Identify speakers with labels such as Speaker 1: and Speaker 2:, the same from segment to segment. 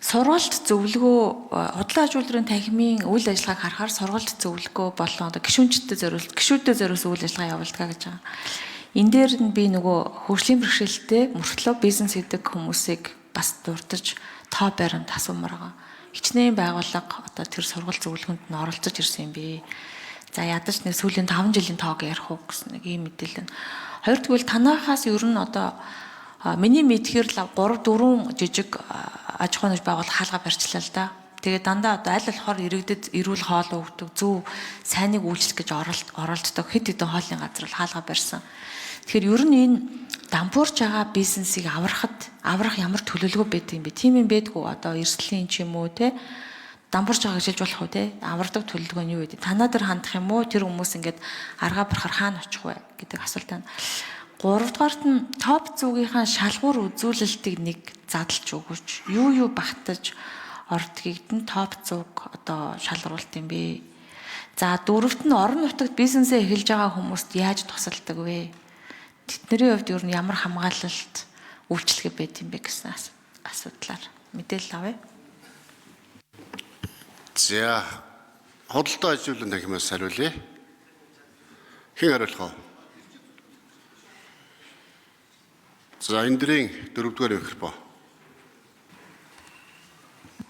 Speaker 1: Сургалт зөвлөгөө худлаа аж үйлдвэрийн танхимын үйл ажиллагааг харахаар сургалт зөвлөгөө болон одоо гишүүнчдэд зориулсан үйл ажиллагаа явуулдаг гэж байгаа. Энэ дээр нь би нөгөө хөгжлийн бэрхшээлтэй мөртлөө бизнес хийдэг хүмүүсийг бас дурдж тоо баримт асуумаар байгаа. Хичнээн байгууллага одоо тэр сургалт зөвлөгөөнд нь оролцож ирсэн юм би. За ядаж нэг сүүлийн 5 жилийн тоог ярих уу гэсэн нэг ийм мэдээлэл нь. Хоёрдугаар танахаас ер нь одоо миний мэдхээр л 3 4 жижиг аж ахуйн байгууллага хаалга барьчлаа л да. Тэгээ дандаа одоо аль болохоор иргэдэд эрүүл хоол өгдөг, зөв сайныг үйлчлэх гэж оролддог хэд хэдэн хоолны газар л хаалга барьсан. Тэгэхээр ер нь энэ дампуурж байгаа бизнесийг аврах ямар төлөвлөгөө байдаг юм бэ? Тийм юм байдгүй одоо эрсдлийн ч юм уу те дампуурж байгаа гэж хэлж болох уу те? Авардаг төлөвлөгөө нь юу вэ? Танаа дээр хандах юм уу? Тэр хүмүүс ингээд аргаа барахаар хаана очих вэ гэдэг асуулт байна. Гуравдугаарт нь топ зүгийнхаа шалгуур үзүүлэлтийг нэг задлж өгөөч. Юу багтаж ордгийг нь топ зүг одоо шалгаруулт юм бэ. За дөрөвт нь орон нутагт бизнесээ эхэлж байгаа хүмүүст яаж тусалдаг вэ? Тэдний хувьд ер нь ямар хамгаалалт үйлчлэгээ байд юм бэ гэсэн асуудлаар мэдээлэл авъя.
Speaker 2: За худалдаа аж үйлдвэрийн танхимаас хариулъя. Хэн хариулах вэ? За эндрийн 4-р микрофон.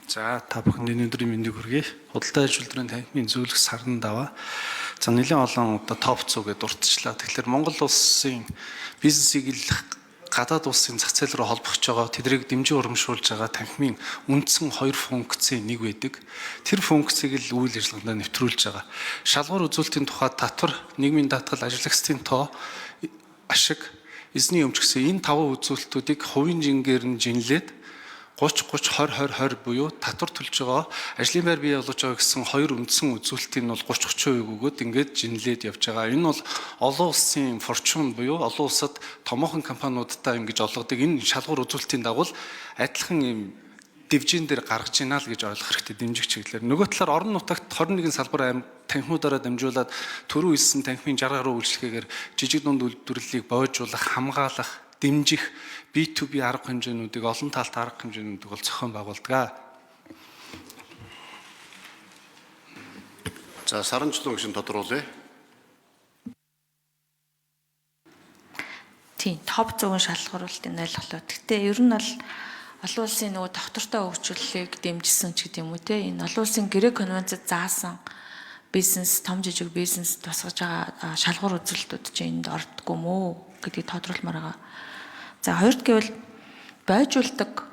Speaker 3: За та бүхэнд өнөөдрийн мэндийг хүргэе. Худалдаа аж үйлдвэрийн танхимын зөвлөх саранд аваа. За нэлээд олон одоо топ 100 гэдээ дурдчихлаа. Тэгэхээр Монгол улсын бизнесийг л гадаад улсын зах зээл рүү холбогч байгаа, тэдрийг дэмжин урамшуулж байгаа танхимын үндсэн 2 функцийн нэг байдаг. Тэр функцийг л үйл ажиллагаанд нэвтрүүлж байгаа. Шалгуур үзүүлэлтийн тухай татвар, нийгмийн даатгал, ажиллагчдын тоо, ашиг, эзний өмч гэсэн энэ 5 үзүүлэлтүүдийг хувийн жингээр нь жинлээд 30-30-20-20-20 буюу татвар төлж байгаа ажлын байр бий болгож байгаа гэсэн 2 үндсэн үзүүлэлтийн нь бол 30-30% өгөөд ингээд жинлээд явж байгаа. Энэ бол олон улсын форчун буюу олон улсад томоохон компаниудтай ингэж олгодог энэ шалгуур үзүүлэлтийн дагуу адилхан юм дивжин дээр гаргаж ийна л гэж ойлгох хэрэгтэй дэмжих чиглэлээр. Нөгөө талаар орон нутагт 21 салбар танхимуудаараа дамжуулаад төрөө хэлсэн танхимын 60 гаруй үйлчлэгээр жижиг дунд үйлдвэрлэлийг боожуулах, хамгаалах, дэмжих B2B арга хэмжээнүүдийг олон талт арга хэмжээнүүдийг бол зохион байгуулдаг.
Speaker 2: За саранчлан гүшин тодруулъя.
Speaker 1: Тийм, топ 100 шалгаруулалтын ойлголоо. Гэхдээ ер нь бол олон улсын нөгөө доктортой хөгжүүлэлийг дэмжсэн ч гэдэг юм уу те. Энэ олон улсын гэрээ конвенцэд заасан бизнес, том жижиг бизнес тусгаж байгаа шалгуур үзүүлэлтүүд чинь энд ордгоо мó гэдгийг тодруулмаар байгаа. За хоёрт гэвэл бойжуулдаг,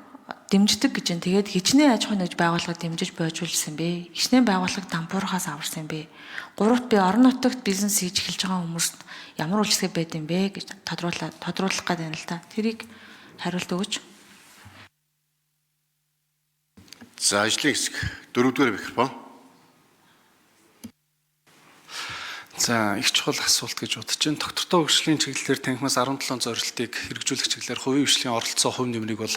Speaker 1: дэмждэг гэж юм. Тэгээд хичнээн аж ахуйн нэгж байгууллага дэмжиж бойжуулсан бэ. Хичнээн байгууллага дампуурхаас аварсан бэ. Гуравт би орон нутагт бизнес хийж эхэлж байгаа хүмүүст ямар үйлчлэг байд юм бэ гэж тодруулах гэдэг юм л та. Тэрийг хариулт өгөөч.
Speaker 2: За ажлын хэсэг 4-р микрофон.
Speaker 3: За их чухал асуулт гэж бодож байна. Доктортой хөгжлийн чиглэлээр танхимаас 17 зорилтыг хэрэгжүүлэх чиглэлээр хувийн хөгжлийн оролцоо хувь нэмрийг бол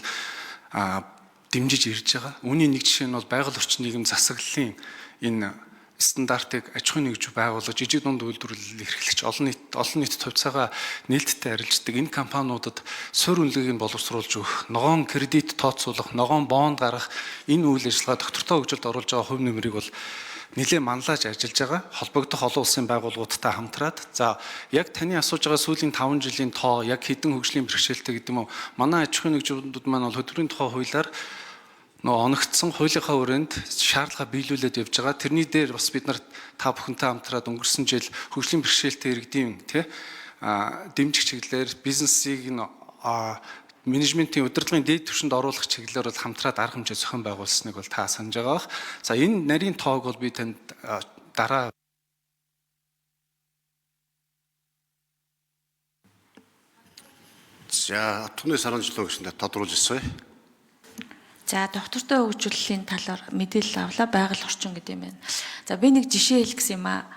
Speaker 3: дэмжиж ирж байгаа. Үүний нэг жишээ нь бол байгаль орчин нийгэм засаглалын энэ стандартыг аж ахуйн нэгж байгуулж жижиг дунд үйлдвэрлэл эрхлэгч олон нийтэд хувьцаагаа нээлттэй арилждаг энэ компаниудад суурь үнэлгээг нь боловсруулж өгөх, ногоон кредит тооцоолох, ногоон бонд гаргах энэ үйл ажиллагаа доктортой хөгжилд оруулж байгаа хувь нэмрийг бол нэлээд манлаж ажиллаж байгаа. Холбогдох олон улсын байгууллагуудтай хамтраад за яг таны асууж байгаа сүүлийн 5 жилийн тоо яг хэдэн хөгжлийн бэрхшээлтэй гэдэг юм уу? Манай аж ахуйн нэгжүүд маань бол хөтөлбөрийн тухай хуулиар оногдсон хуулийнхаа хүрээнд шаардлага биелүүлээд явж байгаа. Тэрний дээр бас бид нар та бүхэнтэй хамтраад өнгөрсөн жил хөгжлийн бэрхшээлтэй иргэдийн дэмжих чиглэлээр бизнесийг менежментийн удирдлагын дээд түвшинд оруулах чиглэлээр бол хамтраад арга хэмжээ зохион байгуулсныг бол та санаж байгаа. За энэ нарийн тоог бол би танд дараа
Speaker 2: За түүний саранчлан гүшинд тодруулж ирсэн.
Speaker 1: За доктортой хөгжүүлэлийн талаар мэдээлэл авлаа. Байгаль орчин гэдэг юм байна. За би нэг жишээ хэлэх гэсэн юм аа.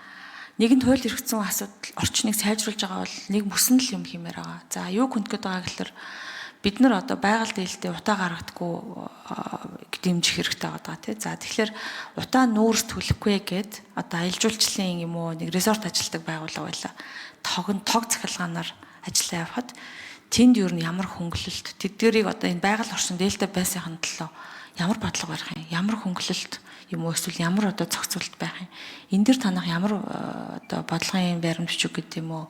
Speaker 1: Нэгэнт хууль эрхцэн асуудал орчныг сайжруулж байгаа бол нэг мөсөн л юм хэмээр байгаа. За юу хүндгээд байгаа гэхээр бид нар одоо байгаль дээлтэй утаа гаргадаггүй дэмжих хэрэгтэй байгаа тий. За тэгэхээр утаа нүүрс төлөхгүй гэд одоо аялал жуулчлалын юм уу нэг резорт ажилтдаг байгууллага байлаа. Тог захиргаанаар ажиллаа явахад тэнд юу н ямар хөнгөлөлт тэдгэрийг одоо энэ байгаль орчин дээлтэй байсныхын төлөө ямар бодлого барих юм, ямар хөнгөлөлт юм уу эсвэл ямар одоо зохицуулт байх юм. Энэ дэр танах ямар одоо бодлогын баримтч гэдэг юм уу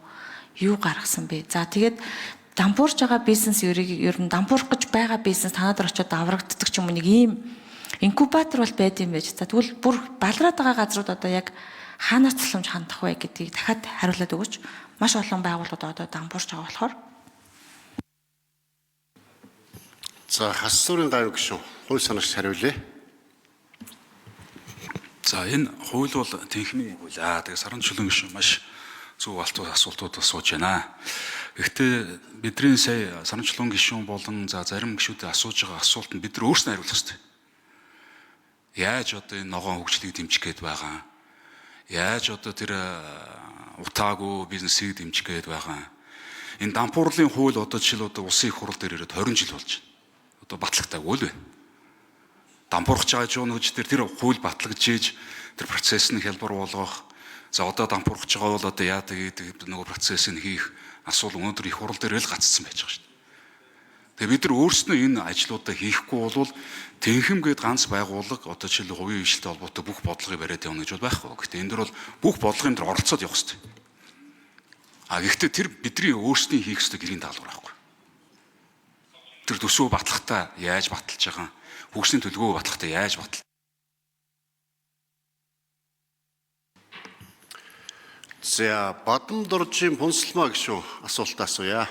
Speaker 1: юу гаргасан бэ? За тэгээд дампуурж байгаа бизнес ер нь дампуурах гэж байгаа бизнес танад очиод даврагддаг ч юм уу нэг ийм инкубатор бол байд юм байж. За тэгвэл бүр балраад байгаа газрууд одоо яг хаанаас тусламж хандах вэ гэдгийг дахиад хариулаад өгөөч. Маш олон байгууллагууд одоо дампуурж байгаа болохоор.
Speaker 2: За хас суурийн гавь гишүүн хууль санаагч хариулъя.
Speaker 4: За энэ хууль бол тэнхимийн хууль. Тэгээ саран чулуун гишүүн маш зөв асуултууд асууж байна. Гэхдээ бидний сая саран чулуун гишүүн болон зарим гишүүдэд асууж байгаа асуулт нь бид нар өөрсдөө хариулах хэрэгтэй. Яаж одоо энэ ногоон хөгжлийг дэмжих гээд байгаа? Яаж одоо тэр утаагүй бизнесийг дэмжих гээд байгаа? Энэ дампуурлын хууль одоо жишээл одоо улсын их хурал дээр ирээд 20 жил болж байна. Одоо батлагдаагүй л байна. Дампуурч байгаа жуунууч тэр хууль батлагдчихэж тэр процесс нь хялбар болгох. За одоо дампуурч байгаа бол одоо яадаг гэдэг нөгөө процессыг хийх асуудал өнөөдөр их хурал дээр л гацсан байж байгаа шүү дээ. Тэгээ бид нар өөрсдөө энэ ажлуудаа хийхгүй бол тэнхэм гээд ганц байгууллага одоо жишээл хувийн хвшилтэй холбоотой бүх бодлогыг бариад явна гэж бол байхгүй. Гэхдээ энэ дөр бол бүх бодлогын дээр оролцоод явах хэрэгтэй. Гэхдээ тэр бидний өөрсдийн хийх ёстой гэрийн даалгавар байхгүй. Тэр төсөө батлахтаа яаж баталж байгаа, хөгжлийн төлөвөө батлахтаа яаж батал.
Speaker 2: За Бадам дуржийн Пунсалмаа гишүүн асуултаа асууя.